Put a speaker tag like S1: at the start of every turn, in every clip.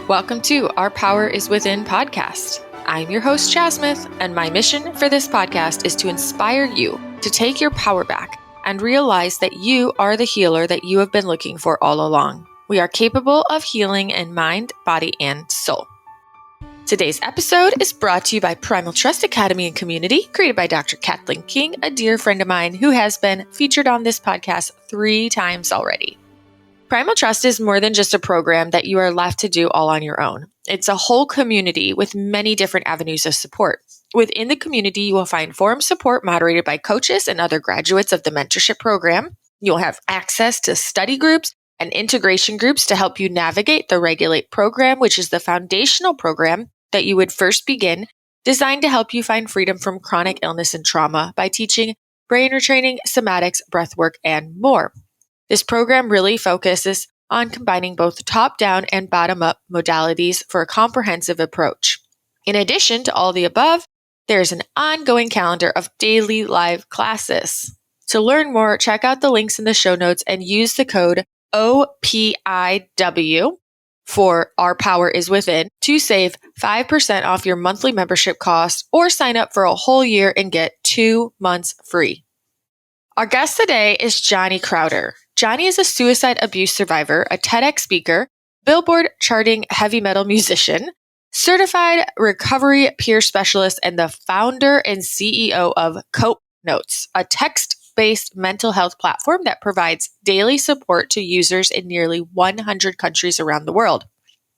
S1: Welcome to Our Power is Within podcast. I'm your host, Jasmith, and my mission for this podcast is to inspire you to take your power back and realize that you are the healer that you have been looking for all along. We are capable of healing in mind, body, and soul. Today's episode is brought to you by Primal Trust Academy and Community, created by Dr. Kathleen King, a dear friend of mine who has been featured on this podcast 3 times already. Primal Trust is more than just a program that you are left to do all on your own. It's a whole community with many different avenues of support. Within the community, you will find forum support moderated by coaches and other graduates of the mentorship program. You'll have access to study groups and integration groups to help you navigate the Regulate program, which is the foundational program that you would first begin, designed to help you find freedom from chronic illness and trauma by teaching brain retraining, somatics, breathwork, and more. This program really focuses on combining both top-down and bottom-up modalities for a comprehensive approach. In addition to all the above, there's an ongoing calendar of daily live classes. To learn more, check out the links in the show notes and use the code OPIW for Our Power is Within to save 5% off your monthly membership cost or sign up for a whole year and get 2 months free. Our guest today is Johnny Crowder. Johnny is a suicide abuse survivor, a TEDx speaker, Billboard charting heavy metal musician, certified recovery peer specialist, and the founder and CEO of Cope Notes, a text-based mental health platform that provides daily support to users in nearly 100 countries around the world.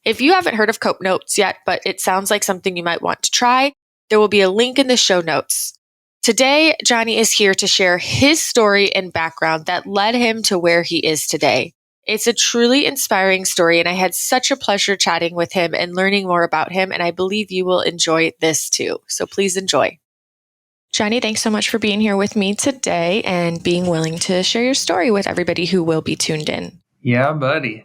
S1: If you haven't heard of Cope Notes yet, but it sounds like something you might want to try, there will be a link in the show notes. Today, Johnny is here to share his story and background that led him to where he is today. It's a truly inspiring story, and I had such a pleasure chatting with him and learning more about him, and I believe you will enjoy this too. So please enjoy. Johnny, thanks so much for being here with me today and being willing to share your story with everybody who will be tuned in.
S2: Yeah, buddy.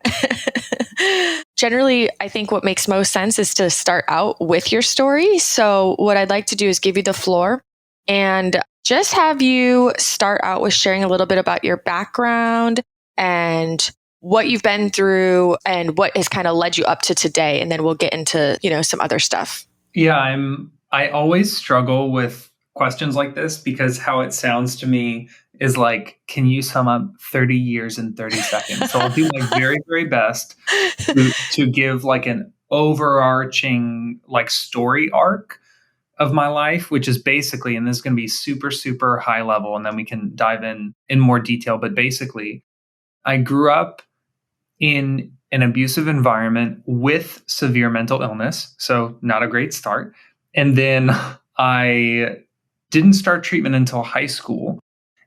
S1: Generally, I think what makes most sense is to start out with your story. So what I'd like to do is give you the floor and just have you start out with sharing a little bit about your background and what you've been through and what has kind of led you up to today. And then we'll get into, some other stuff.
S2: Yeah, I always struggle with questions like this because how it sounds to me is like, can you sum up 30 years in 30 seconds? So I'll do my very, very best to give like an overarching like story arc of my life, which is basically, and this is going to be super, super high level, and then we can dive in more detail. But basically, I grew up in an abusive environment with severe mental illness, so not a great start. And then I didn't start treatment until high school.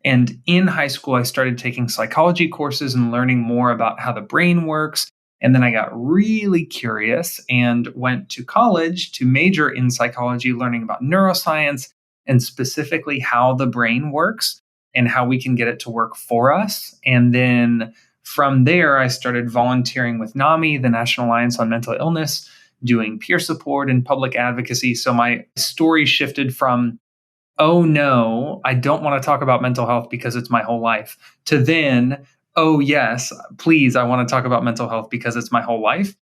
S2: And in high school, I started taking psychology courses and learning more about how the brain works. And then I got really curious and went to college to major in psychology, learning about neuroscience and specifically how the brain works and how we can get it to work for us. And then from there, I started volunteering with NAMI, the National Alliance on Mental Illness, doing peer support and public advocacy. So my story shifted from, oh no, I don't want to talk about mental health because it's my whole life, to then, oh yes, please, I want to talk about mental health because it's my whole life.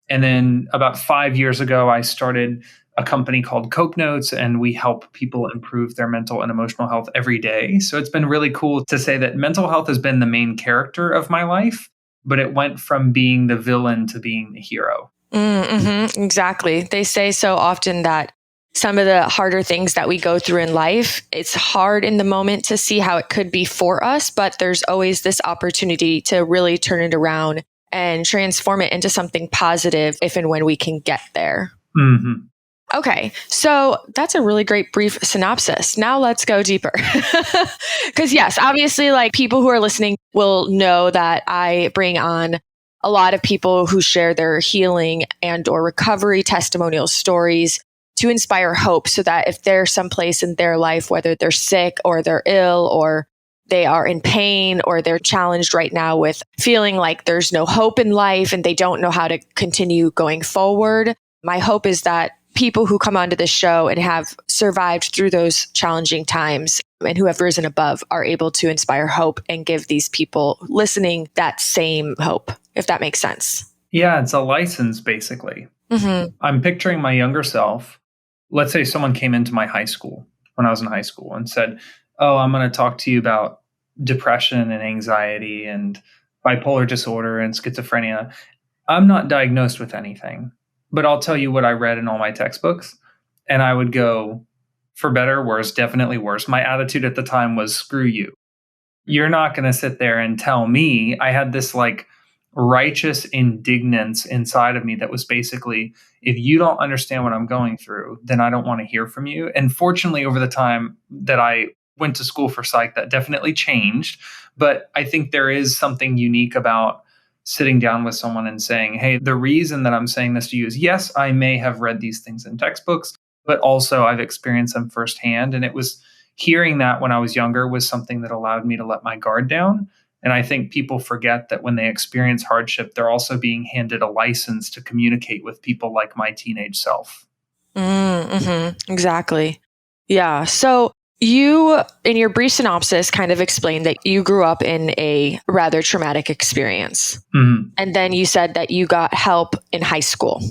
S2: And then about 5 years ago, I started a company called Cope Notes, and we help people improve their mental and emotional health every day. So it's been really cool to say that mental health has been the main character of my life, but it went from being the villain to being the hero.
S1: Exactly. They say so often that some of the harder things that we go through in life, it's hard in the moment to see how it could be for us, but there's always this opportunity to really turn it around and transform it into something positive if and when we can get there.
S2: Mm-hmm.
S1: Okay, so that's a really great brief synopsis. Now let's go deeper. Because yes, obviously, like people who are listening will know that I bring on a lot of people who share their healing and or recovery testimonial stories to inspire hope so that if they're someplace in their life, whether they're sick or they're ill or they are in pain or they're challenged right now with feeling like there's no hope in life and they don't know how to continue going forward, my hope is that people who come onto the show and have survived through those challenging times and who have risen above are able to inspire hope and give these people listening that same hope, if that makes sense.
S2: Yeah, it's a license, basically.
S1: Mm-hmm.
S2: I'm picturing my younger self. Let's say someone came into my high school when I was in high school and said, "Oh, I'm going to talk to you about depression and anxiety and bipolar disorder and schizophrenia." I'm not diagnosed with anything, but I'll tell you what I read in all my textbooks. And I would go, for better or worse, definitely worse. My attitude at the time was, screw you. You're not going to sit there and tell me. I had this like righteous indignance inside of me that was basically, if you don't understand what I'm going through, then I don't want to hear from you. And fortunately, over the time that I went to school for psych, that definitely changed. But I think there is something unique about sitting down with someone and saying, hey, the reason that I'm saying this to you is, yes, I may have read these things in textbooks, but also I've experienced them firsthand. And it was hearing that when I was younger was something that allowed me to let my guard down. And I think people forget that when they experience hardship, they're also being handed a license to communicate with people like my teenage self.
S1: Mm-hmm. Exactly. Yeah. So you, in your brief synopsis, kind of explained that you grew up in a rather traumatic experience.
S2: Mm-hmm.
S1: And then you said that you got help in high school.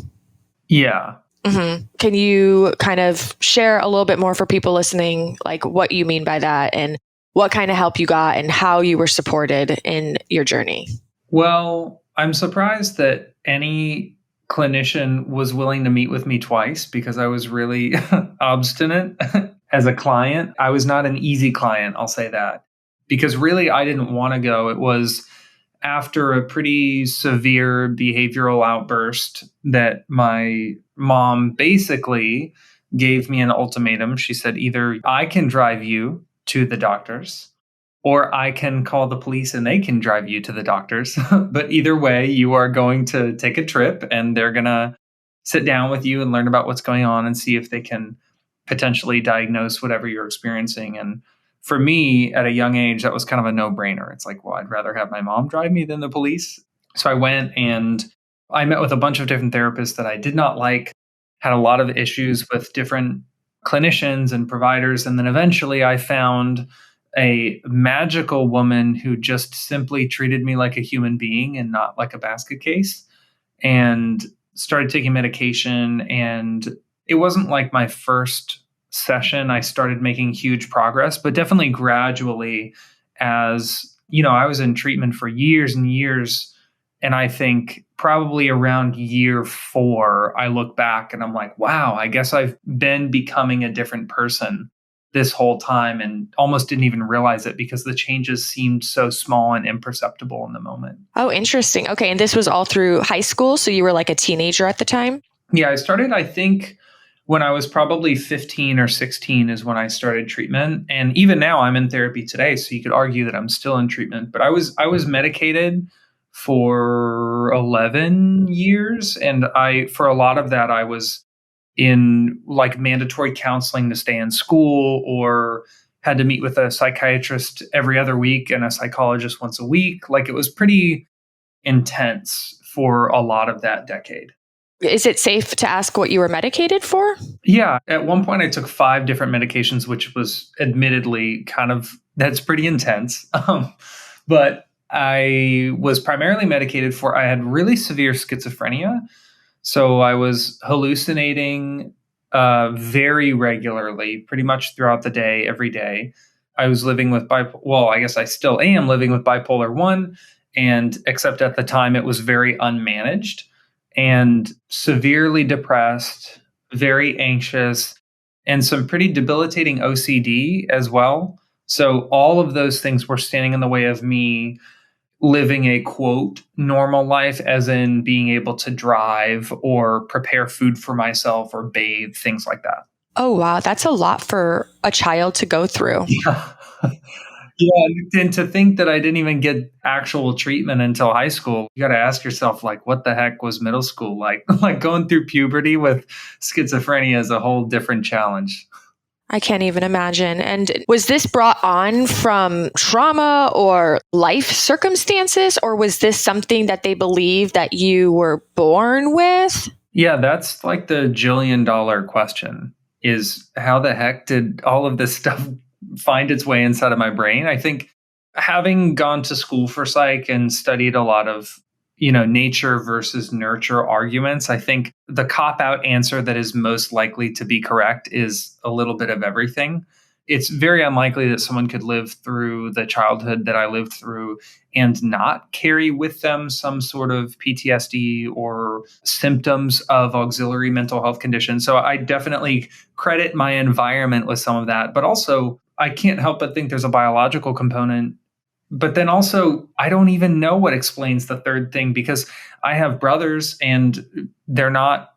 S2: Yeah.
S1: Mm-hmm. Can you kind of share a little bit more for people listening, like what you mean by that and what kind of help you got and how you were supported in your journey?
S2: Well, I'm surprised that any clinician was willing to meet with me twice because I was really obstinate as a client. I was not an easy client, I'll say that, because really I didn't want to go. It was after a pretty severe behavioral outburst that my mom basically gave me an ultimatum. She said, either I can drive you to the doctors or I can call the police and they can drive you to the doctors. But either way, you are going to take a trip and they're going to sit down with you and learn about what's going on and see if they can potentially diagnose whatever you're experiencing. And for me, at a young age, that was kind of a no brainer. It's like, well, I'd rather have my mom drive me than the police. So I went and I met with a bunch of different therapists that I did not like, had a lot of issues with different clinicians and providers. And then eventually I found a magical woman who just simply treated me like a human being and not like a basket case, and started taking medication. And it wasn't like my first session I started making huge progress, but definitely gradually, as you know, I was in treatment for years and years. And I think probably around year 4, I look back and I'm like, wow, I guess I've been becoming a different person this whole time and almost didn't even realize it because the changes seemed so small and imperceptible in the moment.
S1: Oh, interesting. Okay. And this was all through high school. So you were like a teenager at the time?
S2: Yeah, I started, I think, when I was probably 15 or 16 is when I started treatment. And even now I'm in therapy today. So you could argue that I'm still in treatment, but I was medicated for 11 years. And for a lot of that, I was in like mandatory counseling to stay in school, or had to meet with a psychiatrist every other week and a psychologist once a week. Like it was pretty intense for a lot of that decade.
S1: Is it safe to ask what you were medicated for?
S2: Yeah. At one point, I took 5 different medications, which was admittedly that's pretty intense. But I was primarily medicated for, I had really severe schizophrenia. So I was hallucinating very regularly, pretty much throughout the day, every day. I was living with well, I guess I still am living with bipolar 1, and except at the time it was very unmanaged and severely depressed, very anxious, and some pretty debilitating OCD as well. So all of those things were standing in the way of me living a quote normal life, as in being able to drive or prepare food for myself or bathe, things like that.
S1: Oh, wow. That's a lot for a child to go through.
S2: Yeah. Yeah. And to think that I didn't even get actual treatment until high school, you got to ask yourself, like, what the heck was middle school like? Like going through puberty with schizophrenia is a whole different challenge.
S1: I can't even imagine. And was this brought on from trauma or life circumstances, or was this something that they believe that you were born with?
S2: Yeah, that's like the $1 jillion question, is how the heck did all of this stuff find its way inside of my brain? I think having gone to school for psych and studied a lot of nature versus nurture arguments. I think the cop-out answer that is most likely to be correct is a little bit of everything. It's very unlikely that someone could live through the childhood that I lived through and not carry with them some sort of PTSD or symptoms of auxiliary mental health conditions. So I definitely credit my environment with some of that. But also, I can't help but think there's a biological component. But then also, I don't even know what explains the third thing, because I have brothers and they're not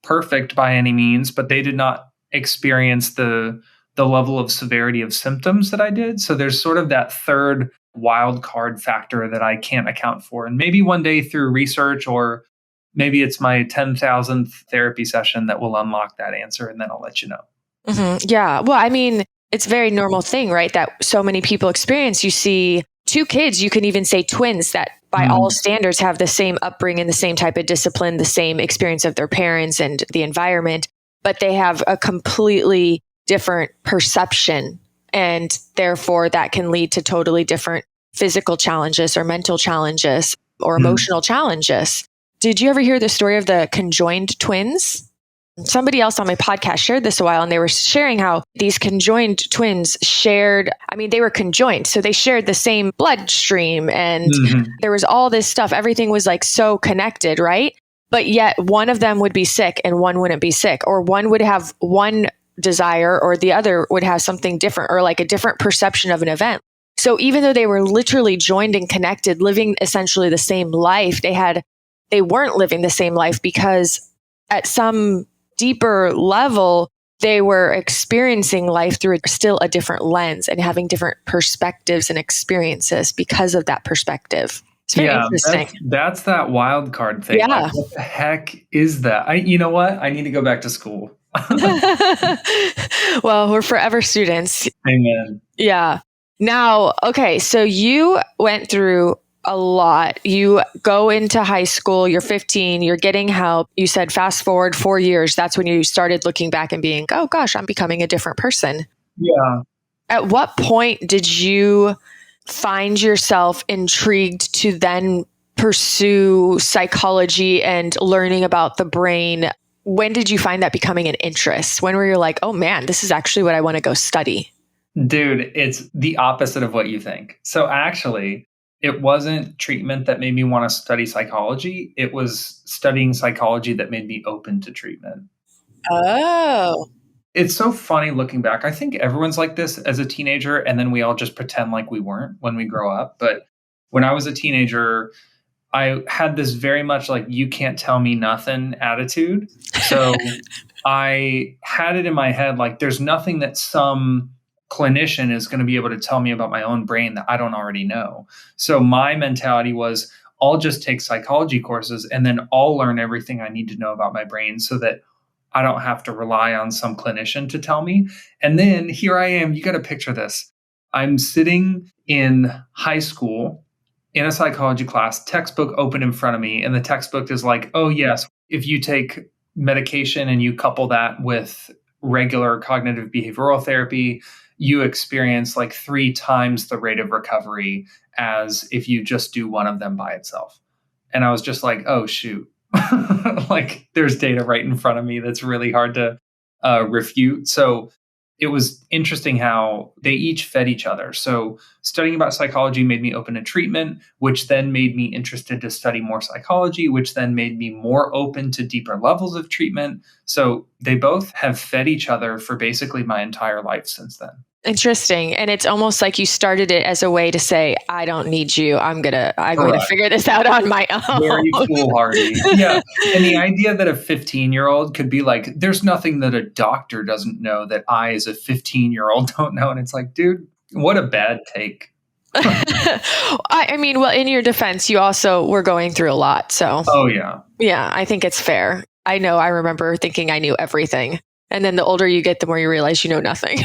S2: perfect by any means, but they did not experience the level of severity of symptoms that I did. So there's sort of that third wild card factor that I can't account for. And maybe one day through research, or maybe it's my 10,000th therapy session that will unlock that answer, and then I'll let you know.
S1: Yeah. Well, I mean, it's a very normal thing, right? That so many people experience. You see two kids, you can even say twins, that by all standards have the same upbringing, the same type of discipline, the same experience of their parents and the environment, but they have a completely different perception. And therefore that can lead to totally different physical challenges or mental challenges or emotional challenges. Did you ever hear the story of the conjoined twins? Somebody else on my podcast shared this a while, and they were sharing how these conjoined twins shared, they were conjoined. So they shared the same bloodstream and there was all this stuff. Everything was like so connected, right? But yet one of them would be sick and one wouldn't be sick, or one would have one desire or the other would have something different, or like a different perception of an event. So even though they were literally joined and connected, living essentially the same life, they weren't living the same life, because at some deeper level, they were experiencing life through still a different lens and having different perspectives and experiences because of that perspective. It's very interesting.
S2: That's that wild card thing.
S1: Yeah.
S2: Like, what the heck is that? You know what? I need to go back to school.
S1: Well, we're forever students.
S2: Amen.
S1: Yeah. Now, okay, so you went through a lot. You go into high school, you're 15, you're getting help. You said fast forward 4 years. That's when you started looking back and being, oh gosh, I'm becoming a different person.
S2: Yeah.
S1: At what point did you find yourself intrigued to then pursue psychology and learning about the brain? When did you find that becoming an interest? When were you like, oh man, this is actually what I want to go study?
S2: Dude, it's the opposite of what you think. So actually, it wasn't treatment that made me want to study psychology. It was studying psychology that made me open to treatment.
S1: Oh.
S2: It's so funny looking back. I think everyone's like this as a teenager, and then we all just pretend like we weren't when we grow up. But when I was a teenager, I had this very much like, you can't tell me nothing attitude. So I had it in my head, like, there's nothing that some clinician is going to be able to tell me about my own brain that I don't already know. So my mentality was, I'll just take psychology courses and then I'll learn everything I need to know about my brain so that I don't have to rely on some clinician to tell me. And then here I am. You got to picture this. I'm sitting in high school in a psychology class, textbook open in front of me. And the textbook is like, oh, yes, if you take medication and you couple that with regular cognitive behavioral therapy, you experience like 3 times the rate of recovery as if you just do one of them by itself. And I was just like, oh, shoot. Like, there's data right in front of me that's really hard to refute. So it was interesting how they each fed each other. So studying about psychology made me open to treatment, which then made me interested to study more psychology, which then made me more open to deeper levels of treatment. So they both have fed each other for basically my entire life since then.
S1: Interesting. And it's almost like you started it as a way to say, I don't need you. I'm going to figure this out on my own.
S2: Very foolhardy. Yeah. And the idea that a 15-year-old could be like, there's nothing that a doctor doesn't know that I, as a 15-year-old, don't know. And it's like, dude, what a bad take.
S1: I mean, well, in your defense, you also were going through a lot. So,
S2: oh, yeah.
S1: Yeah, I think it's fair. I know I remember thinking I knew everything. And then the older you get, the more you realize you know nothing.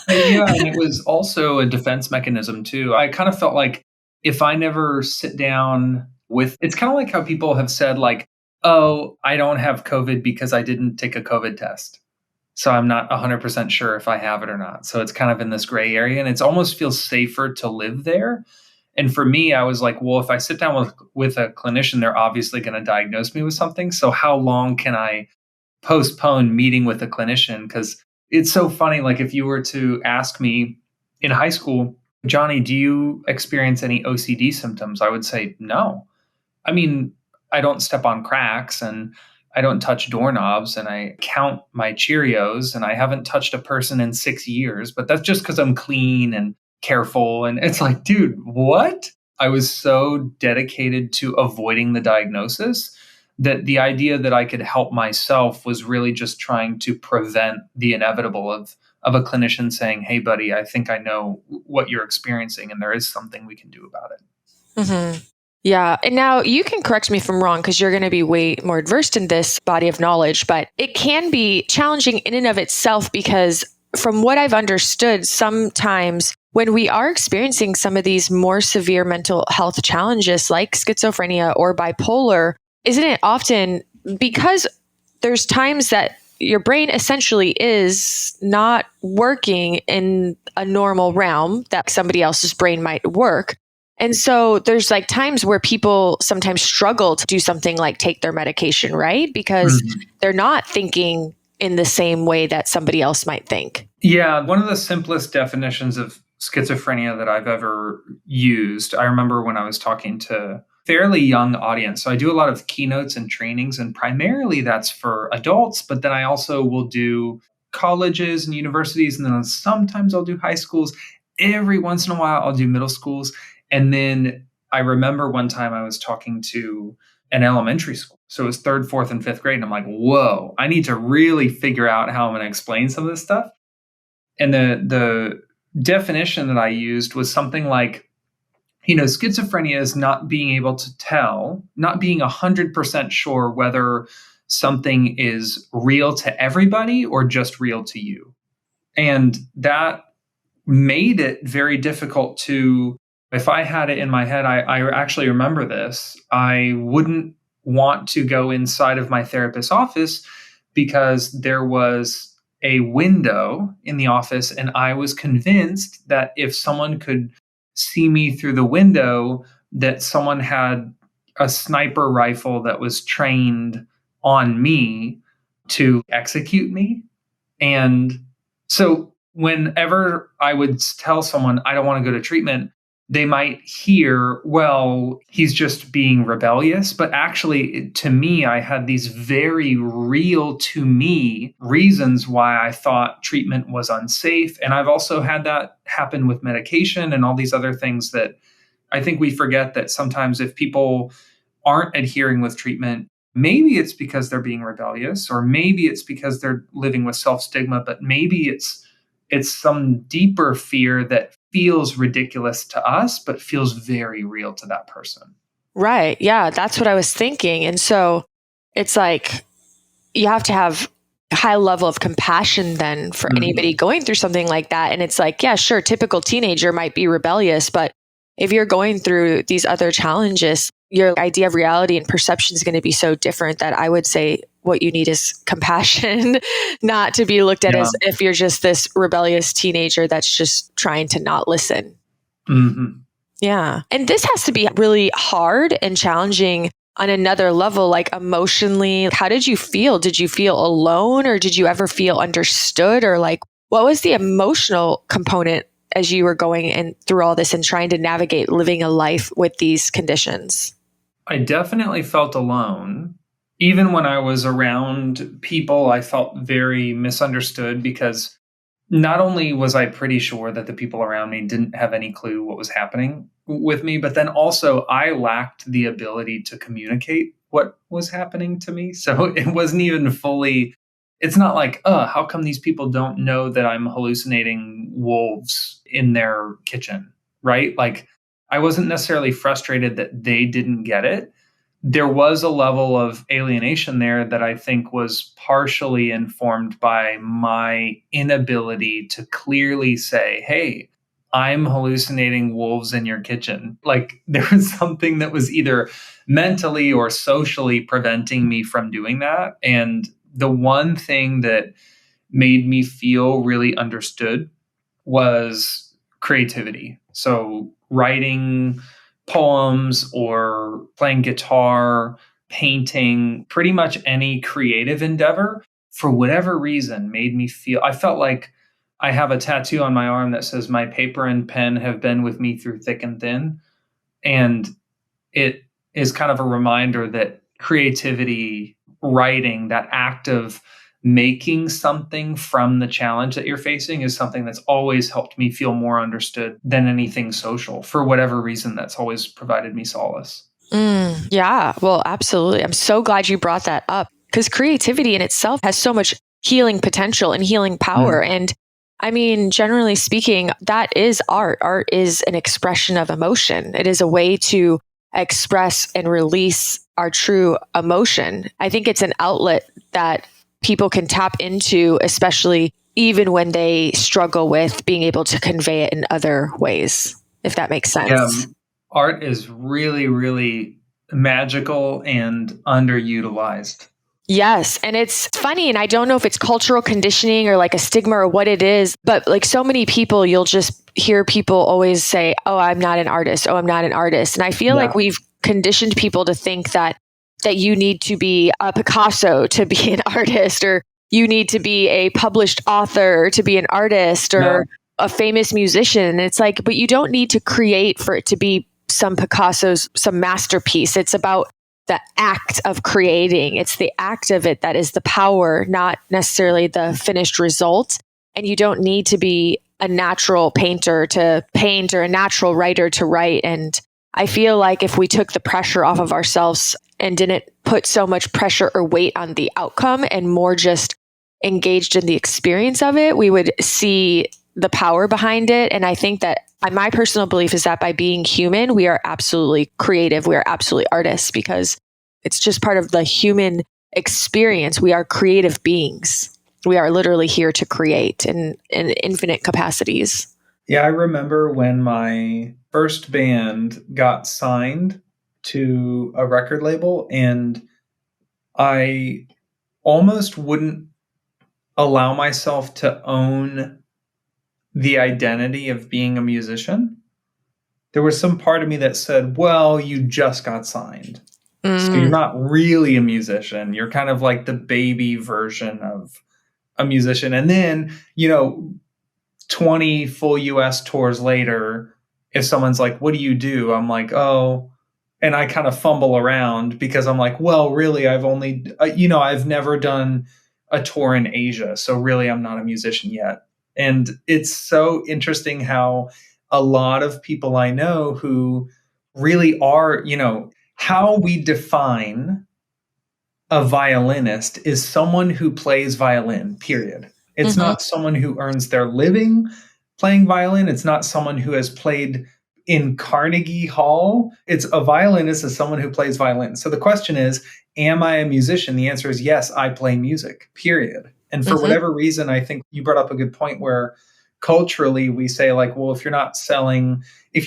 S2: Yeah, and it was also a defense mechanism too. I kind of felt like if I never sit down with, it's kind of like how people have said like, oh, I don't have COVID because I didn't take a COVID test. So I'm not 100% sure if I have it or not. So it's kind of in this gray area, and it almost feels safer to live there. And for me, I was like, well, if I sit down with a clinician, they're obviously going to diagnose me with something. So how long can I postpone meeting with a clinician? Because it's so funny. Like if you were to ask me in high school, Johnny, do you experience any OCD symptoms? I would say no. I mean, I don't step on cracks and I don't touch doorknobs and I count my Cheerios and I haven't touched a person in 6 years, but that's just because I'm clean and careful. And it's like, dude, what? I was so dedicated to avoiding the diagnosis that the idea that I could help myself was really just trying to prevent the inevitable of a clinician saying, hey, buddy, I think I know what you're experiencing and there is something we can do about it.
S1: Mm-hmm. Yeah. And now you can correct me if I'm wrong because you're going to be way more versed in this body of knowledge, but it can be challenging in and of itself because from what I've understood, sometimes when we are experiencing some of these more severe mental health challenges like schizophrenia or bipolar, isn't it often because there's times that your brain essentially is not working in a normal realm that somebody else's brain might work. And so there's like times where people sometimes struggle to do something like take their medication, right? Because they're not thinking in the same way that somebody else might think.
S2: Yeah, one of the simplest definitions of schizophrenia that I've ever used, I remember when I was talking to a fairly young audience. So I do a lot of keynotes and trainings, and primarily that's for adults, but then I also will do colleges and universities, and then sometimes I'll do high schools. Every once in a while, I'll do middle schools. And then I remember one time I was talking to an elementary school. So it was third, fourth, and fifth grade. And I'm like, whoa, I need to really figure out how I'm going to explain some of this stuff. And the definition that I used was something like, schizophrenia is not being able to tell, not being 100% sure whether something is real to everybody or just real to you. And that made it very difficult to, if I had it in my head, I actually remember this, I wouldn't want to go inside of my therapist's office because there was a window in the office and I was convinced that if someone could see me through the window, that someone had a sniper rifle that was trained on me to execute me. And so whenever I would tell someone I don't want to go to treatment, they might hear, well, he's just being rebellious. But actually, to me, I had these very real to me reasons why I thought treatment was unsafe. And I've also had that happen with medication and all these other things that I think we forget that sometimes if people aren't adhering with treatment, maybe it's because they're being rebellious, or maybe it's because they're living with self-stigma, but maybe it's some deeper fear that feels ridiculous to us, but feels very real to that person.
S1: Right. Yeah, that's what I was thinking. And so it's like you have to have a high level of compassion then for anybody going through something like that. And it's like, yeah, sure, typical teenager might be rebellious, but if you're going through these other challenges, your idea of reality and perception is going to be so different that I would say what you need is compassion, not to be looked at as if you're just this rebellious teenager that's just trying to not listen.
S2: Mm-hmm.
S1: Yeah. And this has to be really hard and challenging on another level, like emotionally. How did you feel? Did you feel alone or did you ever feel understood? Or like, what was the emotional component as you were going and through all this and trying to navigate living a life with these conditions?
S2: I definitely felt alone. Even when I was around people, I felt very misunderstood because not only was I pretty sure that the people around me didn't have any clue what was happening with me, but then also I lacked the ability to communicate what was happening to me. So it wasn't even fully, it's not like, how come these people don't know that I'm hallucinating wolves in their kitchen, right? Like I wasn't necessarily frustrated that they didn't get it. There was a level of alienation there that I think was partially informed by my inability to clearly say, hey, I'm hallucinating wolves in your kitchen. Like there was something that was either mentally or socially preventing me from doing that. And the one thing that made me feel really understood was creativity. So writing poems or playing guitar, painting, pretty much any creative endeavor, for whatever reason, made me feel, I felt like I have a tattoo on my arm that says, "My paper and pen have been with me through thick and thin." And it is kind of a reminder that creativity, writing, that act of making something from the challenge that you're facing is something that's always helped me feel more understood than anything social. For whatever reason, that's always provided me solace.
S1: Yeah, well, absolutely. I'm so glad you brought that up because creativity in itself has so much healing potential and healing power. And I mean, generally speaking, that is art. Art is an expression of emotion. It is a way to express and release our true emotion. I think it's an outlet that people can tap into, especially even when they struggle with being able to convey it in other ways, if that makes sense.
S2: Yeah, art is really, really magical and underutilized.
S1: Yes. And it's funny. And I don't know if it's cultural conditioning or like a stigma or what it is, but like so many people, you'll just hear people always say, "Oh, I'm not an artist. Oh, I'm not an artist." And I feel like we've conditioned people to think that you need to be a Picasso to be an artist, or you need to be a published author to be an artist, or a famous musician. And it's like, but you don't need to create for it to be some Picasso's, some masterpiece. It's about the act of creating. It's the act of it that is the power, not necessarily the finished result. And you don't need to be a natural painter to paint or a natural writer to write. And I feel like if we took the pressure off of ourselves and didn't put so much pressure or weight on the outcome and more just engaged in the experience of it, we would see the power behind it. And I think that my personal belief is that by being human, we are absolutely creative. We are absolutely artists because it's just part of the human experience. We are creative beings. We are literally here to create in infinite capacities.
S2: Yeah, I remember when my first band got signed to a record label, and I almost wouldn't allow myself to own the identity of being a musician. There was some part of me that said, "Well, you just got signed. So you're not really a musician. You're kind of like the baby version of a musician." And then, 20 full US tours later, if someone's like, "What do you do?" I'm like, "Oh," and I kind of fumble around because I'm like, "Well, really, I've never done a tour in Asia. So really, I'm not a musician yet." And it's so interesting how a lot of people I know who really are, how we define a violinist is someone who plays violin, period. It's not someone who earns their living playing violin. It's not someone who has played in Carnegie Hall. It's a violinist is someone who plays violin. So the question is, am I a musician? The answer is yes, I play music, period. And for whatever reason, I think you brought up a good point where culturally we say like, well, if you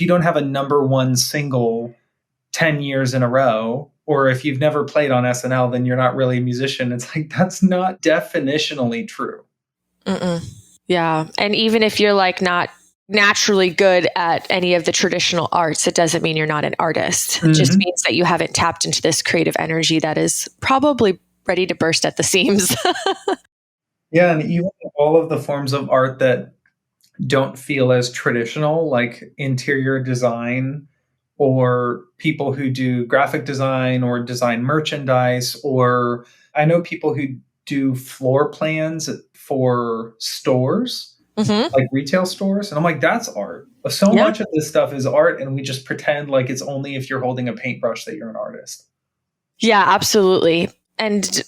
S2: don't have a number one single 10 years in a row, or if you've never played on SNL, then you're not really a musician. It's like, that's not definitionally true.
S1: Yeah. And even if you're like not naturally good at any of the traditional arts, it doesn't mean you're not an artist. It just means that you haven't tapped into this creative energy that is probably ready to burst at the seams.
S2: Yeah. And even all of the forms of art that don't feel as traditional, like interior design, or people who do graphic design or design merchandise, or I know people who do floor plans for stores, like retail stores. And I'm like, that's art. So much of this stuff is art, and we just pretend like it's only if you're holding a paintbrush that you're an artist.
S1: Yeah, absolutely. And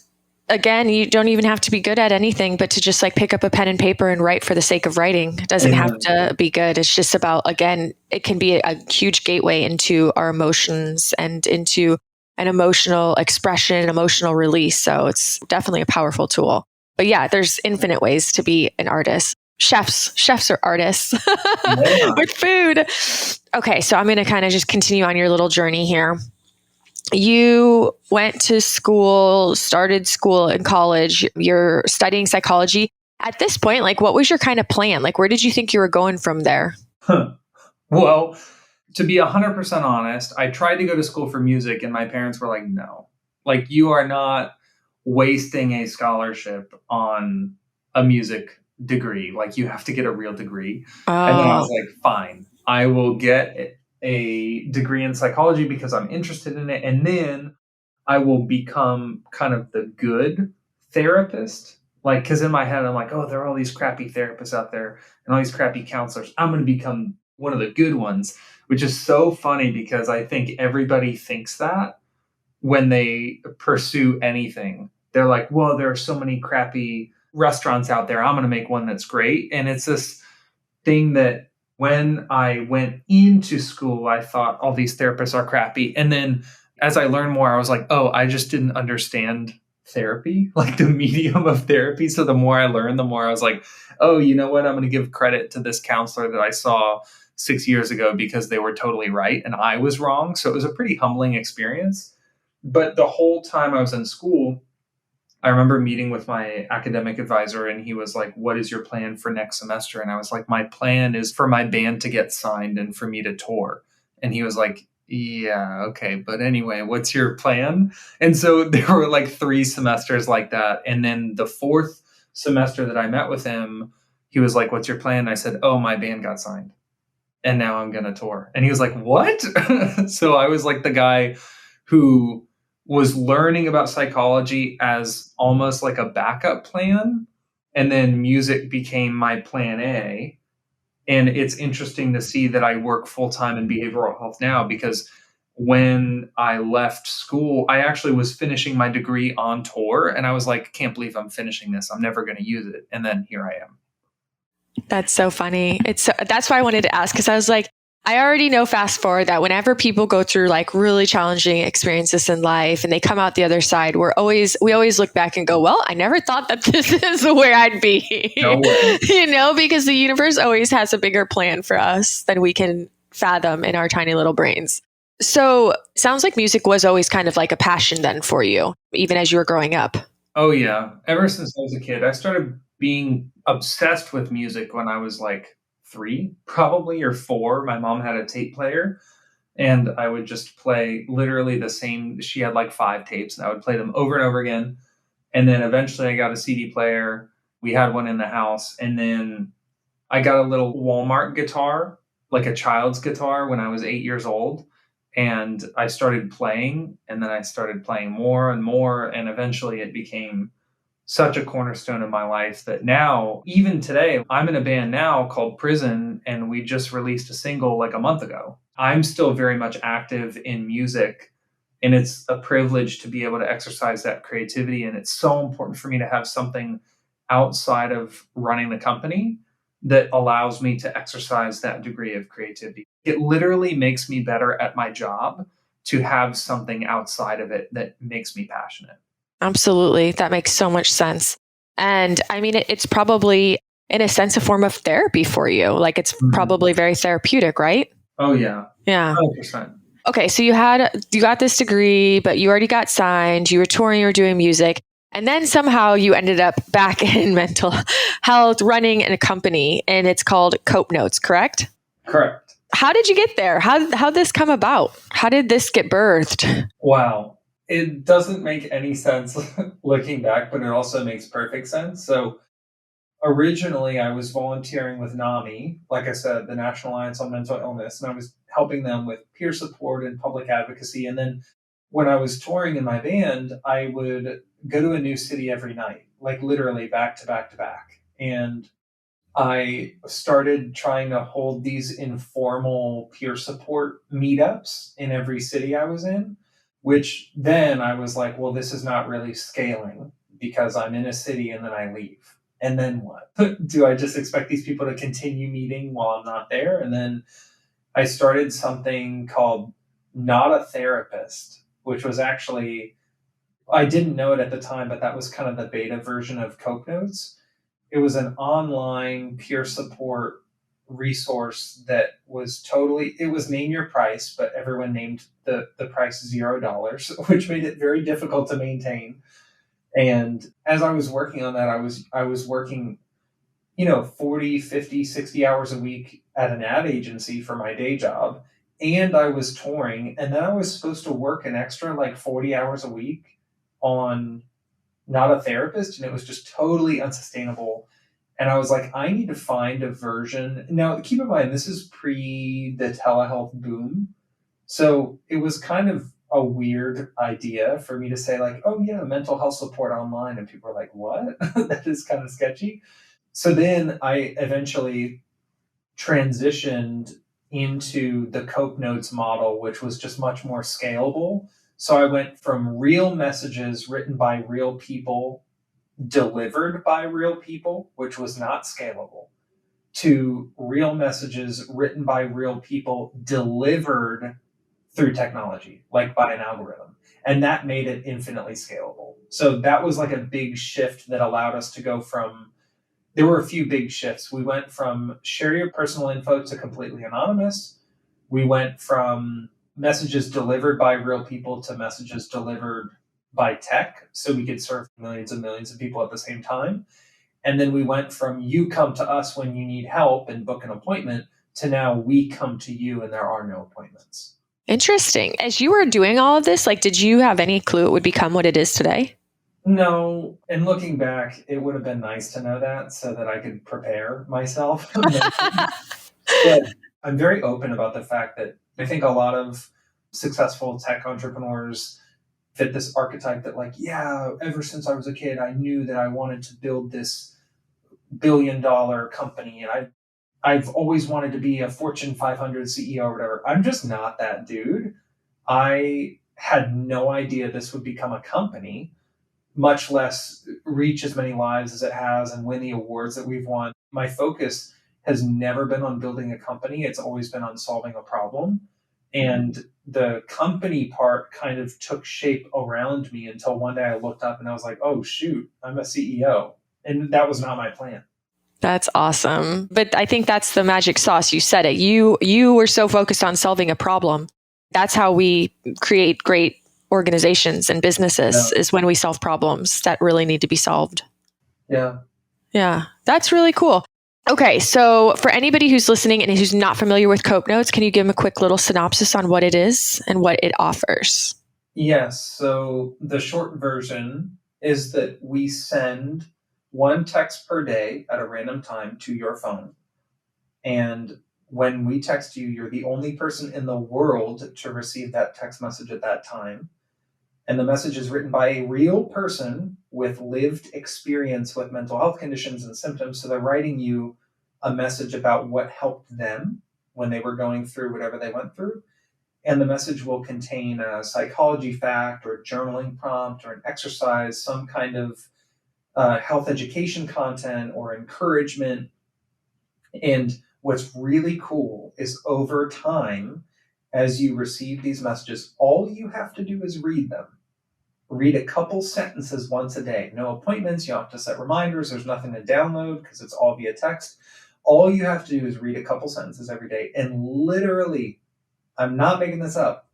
S1: again, you don't even have to be good at anything, but to just like pick up a pen and paper and write for the sake of writing. It doesn't have to be good. It's just about, again, it can be a huge gateway into our emotions and into an emotional expression, emotional release. So it's definitely a powerful tool. But yeah, there's infinite ways to be an artist. Chefs are artists with food. Okay, so I'm going to kind of just continue on your little journey here. You went to school, started school in college, you're studying psychology. At this point, like, what was your kind of plan? Like, where did you think you were going from there?
S2: Well, To be 100% honest, I tried to go to school for music and my parents were like, no, like you are not wasting a scholarship on a music degree. Like you have to get a real degree. And then I was
S1: Oh,
S2: like, fine, I will get a degree in psychology because I'm interested in it. And then I will become kind of the good therapist. Like, because in my head, I'm like, oh, there are all these crappy therapists out there and all these crappy counselors. I'm going to become one of the good ones, which is so funny because I think everybody thinks that when they pursue anything. They're like, well, there are so many crappy restaurants out there. I'm going to make one that's great. And it's this thing that when I went into school, I thought all these therapists are crappy. And then as I learned more, I was like, oh, I just didn't understand therapy, like the medium of therapy. So the more I learned, the more I was like, oh, you know what? I'm going to give credit to this counselor that I saw 6 years ago because they were totally right and I was wrong. So it was a pretty humbling experience. But the whole time I was in school, I remember meeting with my academic advisor and he was like, what is your plan for next semester? And I was like, my plan is for my band to get signed and for me to tour. And he was like, yeah, okay. But anyway, what's your plan? And so there were like 3 semesters like that. And then the fourth semester that I met with him, he was like, what's your plan? And I said, oh, my band got signed and now I'm going to tour. And he was like, what? So I was like the guy who was learning about psychology as almost like a backup plan. And then music became my plan A. And it's interesting to see that I work full time in behavioral health now because when I left school, I actually was finishing my degree on tour. And I was like, can't believe I'm finishing this. I'm never going to use it. And then here I am.
S1: that's so funny. That's why I wanted to ask because I was like, I already know fast forward that whenever people go through like really challenging experiences in life and they come out the other side, we always look back and go, well, I never thought that this is where I'd be,
S2: No way.
S1: because the universe always has a bigger plan for us than we can fathom in our tiny little brains. So sounds like music was always kind of like a passion then for you, even as you were growing up.
S2: Oh, yeah. Ever since I was a kid, I started being obsessed with music when I was like 3, probably, or 4. My mom had a tape player and I would just play literally the same. She had like 5 tapes and I would play them over and over again. And then eventually I got a CD player. We had one in the house. And then I got a little Walmart guitar, like a child's guitar when I was 8 years old. And I started playing and then I started playing more and more. And eventually it became such a cornerstone of my life that now, even today, I'm in a band now called Prison, and we just released a single like a month ago. I'm still very much active in music, and it's a privilege to be able to exercise that creativity. And it's so important for me to have something outside of running the company that allows me to exercise that degree of creativity. It literally makes me better at my job to have something outside of it that makes me passionate.
S1: Absolutely. That makes so much sense. And I mean, it's probably, in a sense, a form of therapy for you. Like it's probably very therapeutic, right?
S2: Oh, yeah.
S1: Yeah.
S2: 100%.
S1: Okay. So you got this degree, but you already got signed, you were touring, you were doing music. And then somehow you ended up back in mental health, running in a company, and it's called Cope Notes, correct?
S2: Correct.
S1: How did you get there? How'd this come about? How did this get birthed?
S2: Wow. It doesn't make any sense looking back, but it also makes perfect sense. So originally I was volunteering with NAMI, like I said, the National Alliance on Mental Illness, and I was helping them with peer support and public advocacy. And then when I was touring in my band, I would go to a new city every night, like literally back to back to back. And I started trying to hold these informal peer support meetups in every city I was in, which then I was like, well, this is not really scaling because I'm in a city and then I leave. And then what? Do I just expect these people to continue meeting while I'm not there? And then I started something called Not a Therapist, which was actually, I didn't know it at the time, but that was kind of the beta version of Cope Notes. It was an online peer support resource that was it was name your price, but everyone named the price $0, which made it very difficult to maintain. And as I was working on that, I was working, 40, 50, 60 hours a week at an ad agency for my day job. and I was touring, and then I was supposed to work an extra like 40 hours a week on not a therapist, and it was just totally unsustainable. And I was like, I need to find a version. Now, keep in mind, this is pre the telehealth boom. So it was kind of a weird idea for me to say, like, oh, yeah, mental health support online. And people were like, what? That is kind of sketchy. So then I eventually transitioned into the Cope Notes model, which was just much more scalable. So I went from real messages written by real people, delivered by real people, which was not scalable, to real messages written by real people, delivered through technology, like by an algorithm. And that made it infinitely scalable. So that was like a big shift that allowed us to go from, there were a few big shifts. We went from share your personal info to completely anonymous. We went from messages delivered by real people to messages delivered by tech, so we could serve millions and millions of people at the same time. And then we went from you come to us when you need help and book an appointment to now we come to you and there are no appointments.
S1: Interesting. As you were doing all of this, like, did you have any clue it would become what it is today?
S2: No. And looking back, it would have been nice to know that so that I could prepare myself. But I'm very open about the fact that I think a lot of successful tech entrepreneurs fit this archetype that, like, yeah, ever since I was a kid, I knew that I wanted to build this $1 billion company. And I've always wanted to be a Fortune 500 CEO or whatever. I'm just not that dude. I had no idea this would become a company, much less reach as many lives as it has and win the awards that we've won. My focus has never been on building a company. It's always been on solving a problem. And the company part kind of took shape around me until one day I looked up and I was like, oh, shoot, I'm a CEO. And that was not my plan.
S1: That's awesome. But I think that's the magic sauce. You said it. You were so focused on solving a problem. That's how we create great organizations and businesses, is when we solve problems that really need to be solved.
S2: Yeah.
S1: Yeah. That's really cool. Okay. So for anybody who's listening and who's not familiar with Cope Notes, can you give them a quick little synopsis on what it is and what it offers?
S2: Yes. So the short version is that we send one text per day at a random time to your phone. And when we text you, you're the only person in the world to receive that text message at that time. And the message is written by a real person with lived experience with mental health conditions and symptoms. So they're writing you a message about what helped them when they were going through whatever they went through. And the message will contain a psychology fact or a journaling prompt or an exercise, some kind of health education content or encouragement. And what's really cool is over time, as you receive these messages, all you have to do is read them. Read a couple sentences once a day. No appointments. You don't have to set reminders. There's nothing to download because it's all via text. All you have to do is read a couple sentences every day. And literally, I'm not making this up,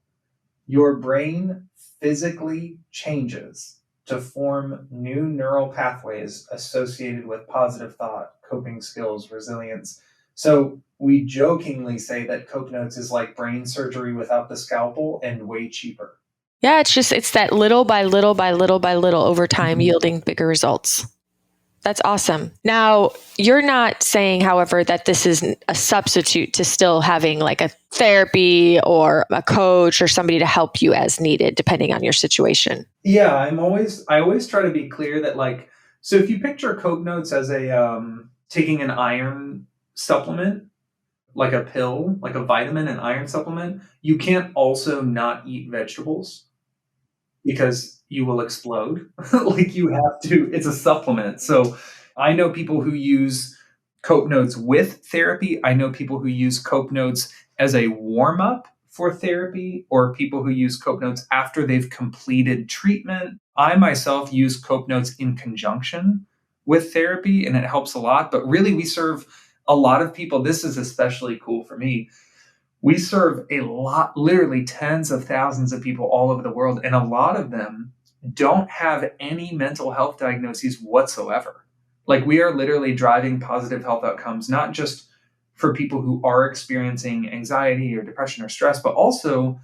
S2: your brain physically changes to form new neural pathways associated with positive thought, coping skills, resilience. So we jokingly say that Cope Notes is like brain surgery without the scalpel and way cheaper.
S1: Yeah, it's that little by little by little by little over time yielding bigger results. That's awesome. Now, you're not saying, however, that this is a substitute to still having like a therapy or a coach or somebody to help you as needed, depending on your situation.
S2: Yeah, I always try to be clear that, like, so if you picture Cope Notes as a taking an iron supplement, like a pill, like a vitamin and iron supplement, you can't also not eat vegetables because you will explode. Like, you have to, it's a supplement. So I know people who use Cope Notes with therapy. I know people who use Cope Notes as a warm up for therapy, or people who use Cope Notes after they've completed treatment. I myself use Cope Notes in conjunction with therapy, and it helps a lot. But really, we serve a lot of people. This is especially cool for me. We serve a lot, literally tens of thousands of people all over the world, and a lot of them don't have any mental health diagnoses whatsoever. Like, we are literally driving positive health outcomes, not just for people who are experiencing anxiety or depression or stress, but also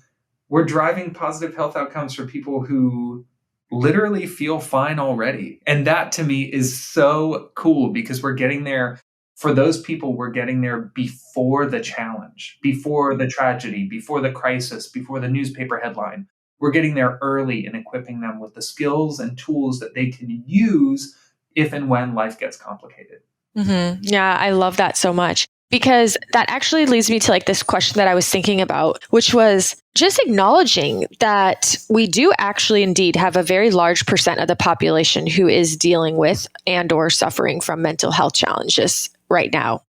S2: we're driving positive health outcomes for people who literally feel fine already. And that to me is so cool because we're getting there. For those people, we're getting there before the challenge, before the tragedy, before the crisis, before the newspaper headline. We're getting there early and equipping them with the skills and tools that they can use if and when life gets complicated.
S1: Yeah, I love that so much because that actually leads me to like this question that I was thinking about, which was just acknowledging that we do actually indeed have a very large percent of the population who is dealing with and or suffering from mental health challenges right now.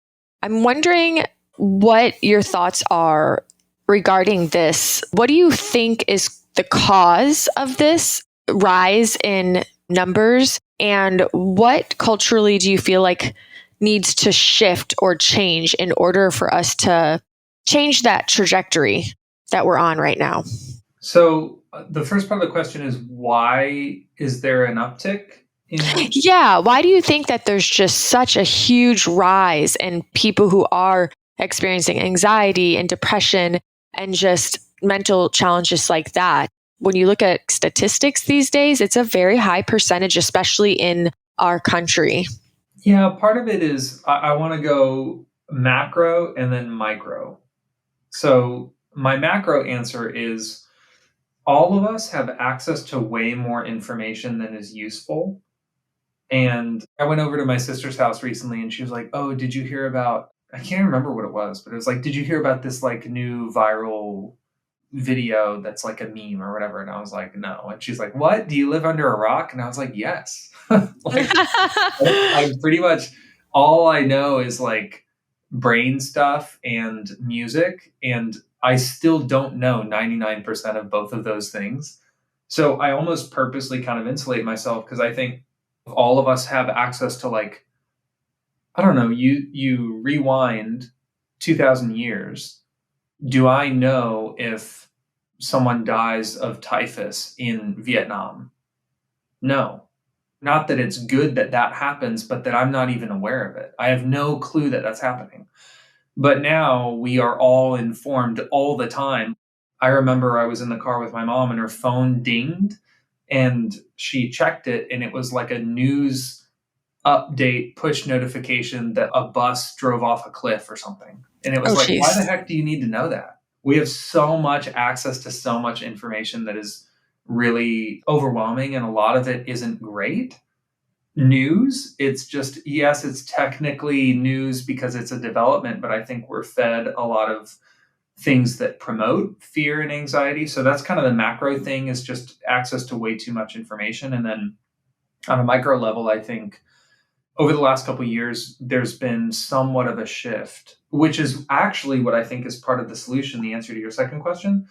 S1: I'm wondering what your thoughts are regarding this. What do you think is the cause of this rise in numbers? And what culturally do you feel like needs to shift or change in order for us to change that trajectory that we're on right now?
S2: So the first part of the question is, why is there an uptick?
S1: Yeah. Why do you think that there's just such a huge rise in people who are experiencing anxiety and depression and just mental challenges like that? When you look at statistics these days, it's a very high percentage, especially in our country.
S2: Yeah, part of it is I want to go macro and then micro. So my macro answer is all of us have access to way more information than is useful. And I went over to my sister's house recently and she was like, "Oh, did you hear about," I can't remember what it was, but it was like, "Did you hear about this like new viral video that's like a meme or whatever?" And I was like, "No." And she's like, "What? Do you live under a rock?" And I was like, "Yes." Like, I pretty much, all I know is like brain stuff and music, and I still don't know 99% of both of those things. So I almost purposely kind of insulate myself because I think all of us have access to, like, I don't know, you rewind 2000 years. Do I know if someone dies of typhus in Vietnam? No. Not that it's good that that happens, but that I'm not even aware of it. I have no clue that that's happening. But now we are all informed all the time. I remember I was in the car with my mom and her phone dinged and she checked it and it was like a news update push notification that a bus drove off a cliff or something. And it was
S1: Oh,
S2: like, why the
S1: geez.
S2: heck do you need to know that? We have so much access to so much information that is really overwhelming, and a lot of it isn't great news. It's just, yes, it's technically news because it's a development, but I think we're fed a lot of things that promote fear and anxiety. So that's kind of the macro thing, is just access to way too much information. And then on a micro level, I think over the last couple of years, there's been somewhat of a shift, which is actually what I think is part of the solution, the answer to your second question.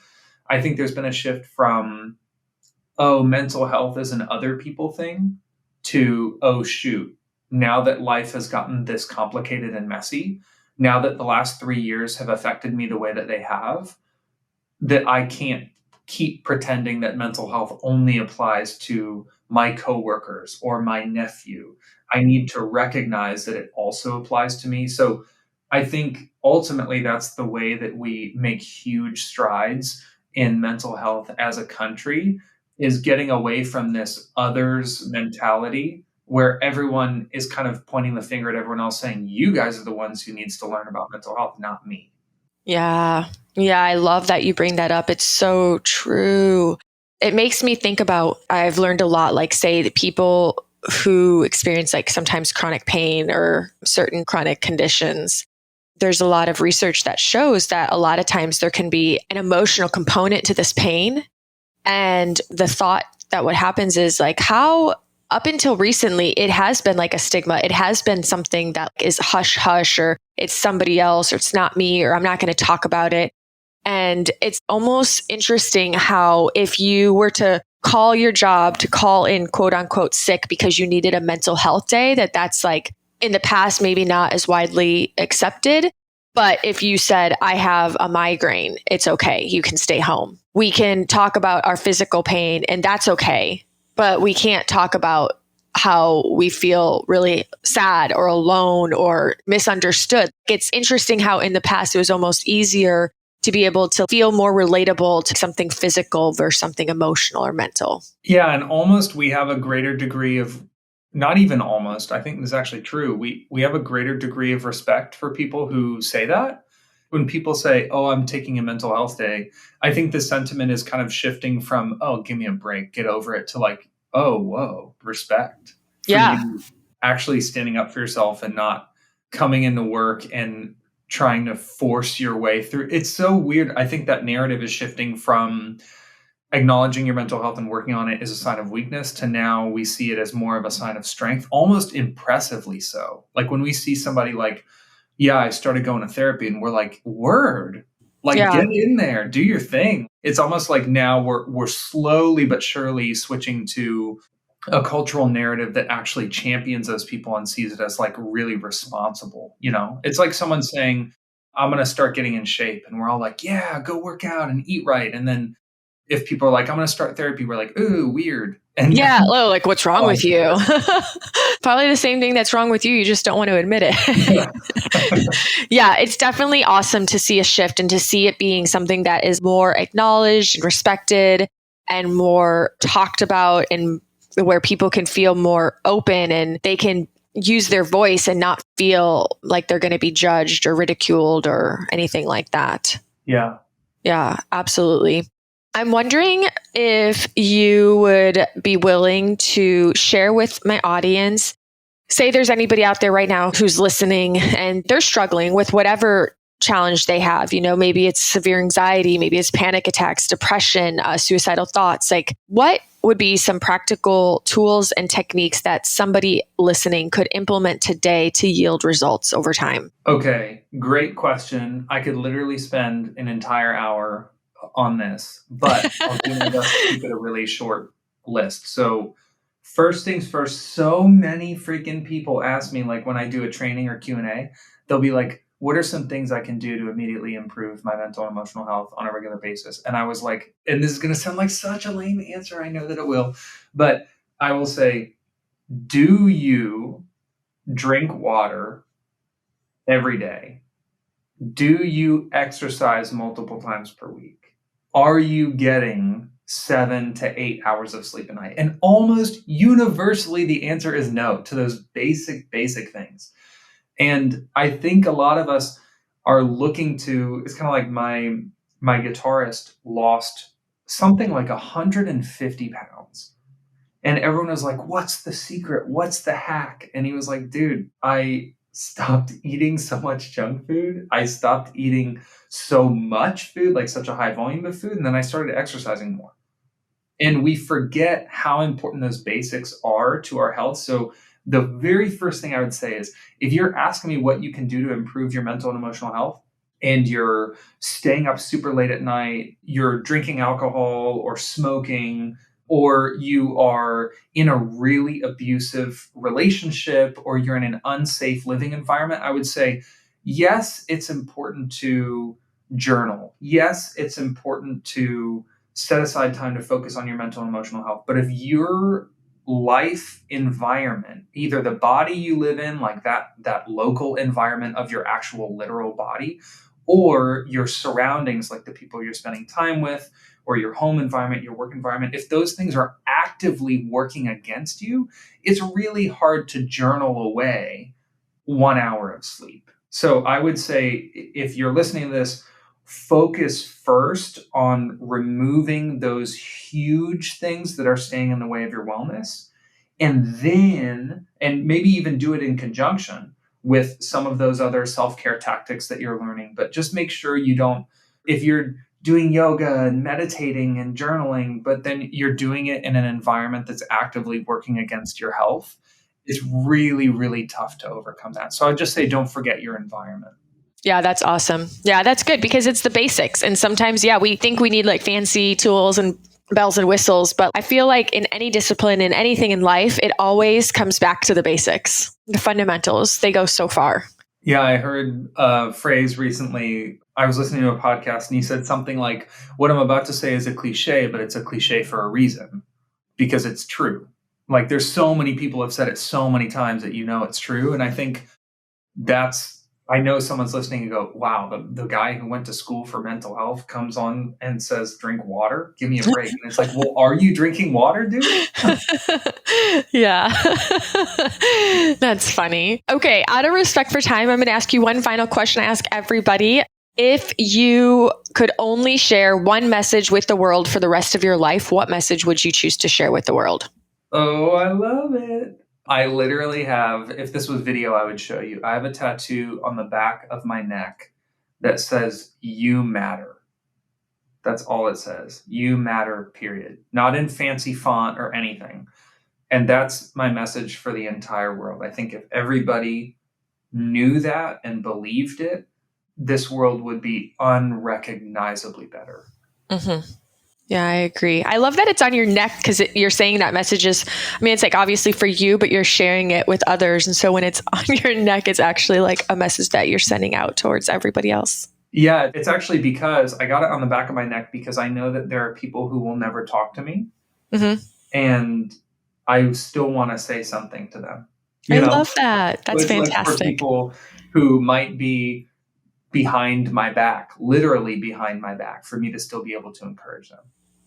S2: I think there's been a shift from, oh, mental health is an other people thing, to, oh, shoot, now that life has gotten this complicated and messy, now that the last 3 years have affected me the way that they have, that I can't keep pretending that mental health only applies to my coworkers or my nephew. I need to recognize that it also applies to me. So I think ultimately that's the way that we make huge strides in mental health as a country, is getting away from this others mentality where everyone is kind of pointing the finger at everyone else saying, you guys are the ones who needs to learn about mental health, not me.
S1: Yeah. Yeah. I love that you bring that up. It's so true. It makes me think about, I've learned a lot, like, say, the people who experience like sometimes chronic pain or certain chronic conditions. There's a lot of research that shows that a lot of times there can be an emotional component to this pain. And the thought that what happens is like, how up until recently, it has been like a stigma. It has been something that is hush hush, or it's somebody else, or it's not me, or I'm not going to talk about it. And it's almost interesting how if you were to call your job to call in quote unquote sick because you needed a mental health day, that's like in the past, maybe not as widely accepted. But if you said, I have a migraine, it's okay. You can stay home. We can talk about our physical pain and that's okay. But we can't talk about how we feel really sad or alone or misunderstood. It's interesting how in the past it was almost easier to be able to feel more relatable to something physical versus something emotional or mental.
S2: Yeah, and almost we have a greater degree of, not even almost, I think this is actually true. We have a greater degree of respect for people who say that. When people say, "Oh, I'm taking a mental health day," I think the sentiment is kind of shifting from, "Oh, give me a break, get over it," to like, "Oh, whoa, respect for
S1: Yeah.
S2: you actually standing up for yourself and not coming into work and trying to force your way through." It's so weird. I think that narrative is shifting from acknowledging your mental health and working on it is a sign of weakness to now we see it as more of a sign of strength, almost impressively so. Like when we see somebody like, "Yeah, I started going to therapy," and we're like, "Word, like
S1: Yeah.
S2: get in there, do your thing." It's almost like now we're slowly but surely switching to a cultural narrative that actually champions those people and sees it as like really responsible. It's like someone saying, "I'm going to start getting in shape," and we're all like, "Yeah, go work out and eat right." And then if people are like, "I'm going to start therapy," we're like, "Ooh, weird." And
S1: Yeah. Oh, like what's wrong with you? Probably the same thing that's wrong with you. You just don't want to admit it. Yeah, it's definitely awesome to see a shift and to see it being something that is more acknowledged and respected and more talked about, and where people can feel more open and they can use their voice and not feel like they're going to be judged or ridiculed or anything like that.
S2: Yeah.
S1: Yeah, absolutely. I'm wondering if you would be willing to share with my audience, say there's anybody out there right now who's listening and they're struggling with whatever challenge they have. Maybe it's severe anxiety, maybe it's panic attacks, depression, suicidal thoughts. Like, what would be some practical tools and techniques that somebody listening could implement today to yield results over time?
S2: Okay, great question. I could literally spend an entire hour on this, but I'll do my best to keep it a really short list. So, first things first, so many freaking people ask me, like when I do a training or Q&A, they'll be like, "What are some things I can do to immediately improve my mental and emotional health on a regular basis?" And I was like, and this is going to sound like such a lame answer, I know that it will, but I will say, do you drink water every day? Do you exercise multiple times per week? Are you getting 7 to 8 hours of sleep a night? And almost universally, the answer is no to those basic things. And I think a lot of us are looking to, it's kind of like my guitarist lost something like 150 pounds. And everyone was like, "What's the secret? What's the hack?" And he was like, "Dude, I stopped eating so much junk food. I stopped eating so much food, like such a high volume of food. And then I started exercising more." And we forget how important those basics are to our health. So the very first thing I would say is, if you're asking me what you can do to improve your mental and emotional health, and you're staying up super late at night, you're drinking alcohol or smoking, or you are in a really abusive relationship, or you're in an unsafe living environment, I would say, yes, it's important to journal. Yes, it's important to set aside time to focus on your mental and emotional health. But if your life environment, either the body you live in, like that local environment of your actual literal body, or your surroundings, like the people you're spending time with, or your home environment, your work environment, if those things are actively working against you, it's really hard to journal away 1 hour of sleep. So I would say, if you're listening to this, focus first on removing those huge things that are staying in the way of your wellness. And maybe even do it in conjunction with some of those other self-care tactics that you're learning. But just make sure you don't, if you're doing yoga and meditating and journaling, but then you're doing it in an environment that's actively working against your health, it's really, really tough to overcome that. So I'd just say, don't forget your environment.
S1: Yeah, that's awesome. Yeah, that's good because it's the basics. And sometimes, we think we need like fancy tools and bells and whistles, but I feel like in any discipline, in anything in life, it always comes back to the basics, the fundamentals. They go so far.
S2: Yeah, I heard a phrase recently. I was listening to a podcast and he said something like, "What I'm about to say is a cliche, but it's a cliche for a reason, because it's true." Like there's so many people have said it so many times that it's true. And I think I know someone's listening and go, wow, the guy who went to school for mental health comes on and says, drink water, give me a break. And it's like, well, are you drinking water, dude?
S1: Yeah. That's funny. Okay. Out of respect for time, I'm going to ask you one final question I ask everybody. If you could only share one message with the world for the rest of your life, what message would you choose to share with the world?
S2: Oh, I love it. I literally have, if this was video, I would show you. I have a tattoo on the back of my neck that says, you matter. That's all it says. You matter, period. Not in fancy font or anything. And that's my message for the entire world. I think if everybody knew that and believed it, this world would be unrecognizably better.
S1: Mm-hmm. Yeah, I agree. I love that it's on your neck because you're saying that message is, it's like obviously for you, but you're sharing it with others. And so when it's on your neck, it's actually like a message that you're sending out towards everybody else.
S2: Yeah, it's actually because I got it on the back of my neck because I know that there are people who will never talk to me.
S1: Mm-hmm.
S2: And I still want to say something to them.
S1: I love that. That's fantastic.
S2: Like for people who might be behind my back, literally behind my back, for me to still be able to encourage them.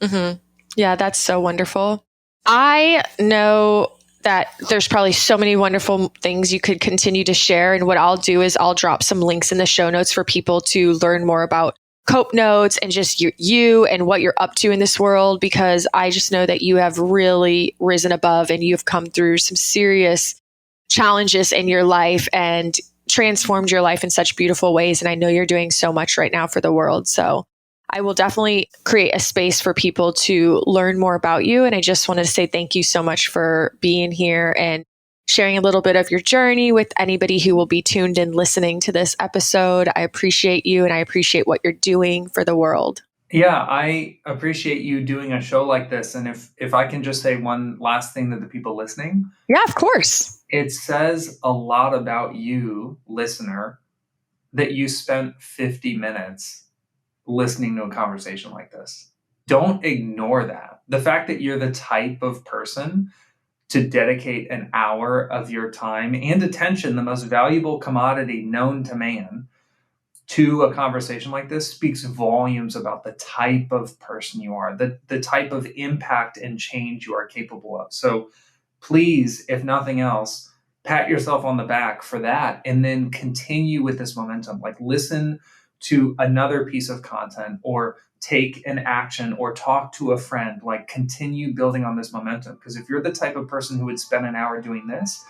S1: Mm-hmm. Yeah, that's so wonderful. I know that there's probably so many wonderful things you could continue to share. And what I'll do is I'll drop some links in the show notes for people to learn more about Cope Notes and just you and what you're up to in this world, because I just know that you have really risen above and you've come through some serious challenges in your life and transformed your life in such beautiful ways. And I know you're doing so much right now for the world. So I will definitely create a space for people to learn more about you. And I just wanted to say thank you so much for being here and sharing a little bit of your journey with anybody who will be tuned in listening to this episode. I appreciate you and I appreciate what you're doing for the world.
S2: Yeah, I appreciate you doing a show like this. And if I can just say one last thing to the people listening.
S1: Yeah, of course.
S2: It says a lot about you, listener, that you spent 50 minutes listening to a conversation like this. Don't ignore that. The fact that you're the type of person to dedicate an hour of your time and attention, the most valuable commodity known to man, to a conversation like this speaks volumes about the type of person you are, the type of impact and change you are capable of. So please, if nothing else, pat yourself on the back for that and then continue with this momentum. Like listen to another piece of content or take an action or talk to a friend, like continue building on this momentum. Because if you're the type of person who would spend an hour doing this,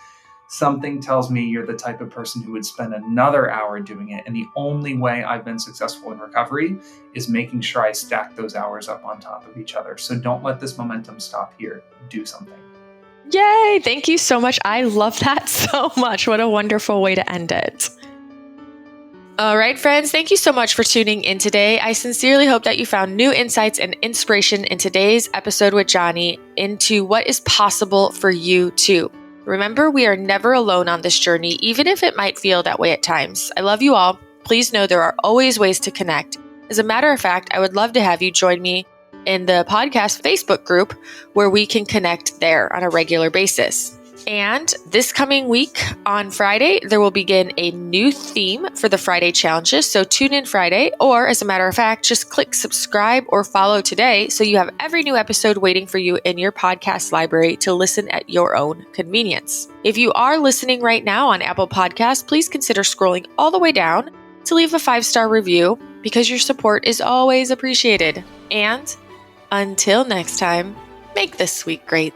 S2: something tells me you're the type of person who would spend another hour doing it. And the only way I've been successful in recovery is making sure I stack those hours up on top of each other. So don't let this momentum stop here. Do something.
S1: Yay! Thank you so much. I love that so much. What a wonderful way to end it. All right, friends, thank you so much for tuning in today. I sincerely hope that you found new insights and inspiration in today's episode with Johnny into what is possible for you too. Remember, we are never alone on this journey, even if it might feel that way at times. I love you all. Please know there are always ways to connect. As a matter of fact, I would love to have you join me in the podcast Facebook group where we can connect there on a regular basis. And this coming week on Friday, there will begin a new theme for the Friday challenges. So tune in Friday, or as a matter of fact, just click subscribe or follow today so you have every new episode waiting for you in your podcast library to listen at your own convenience. If you are listening right now on Apple Podcasts, please consider scrolling all the way down to leave a 5-star review because your support is always appreciated. And until next time, make this week great.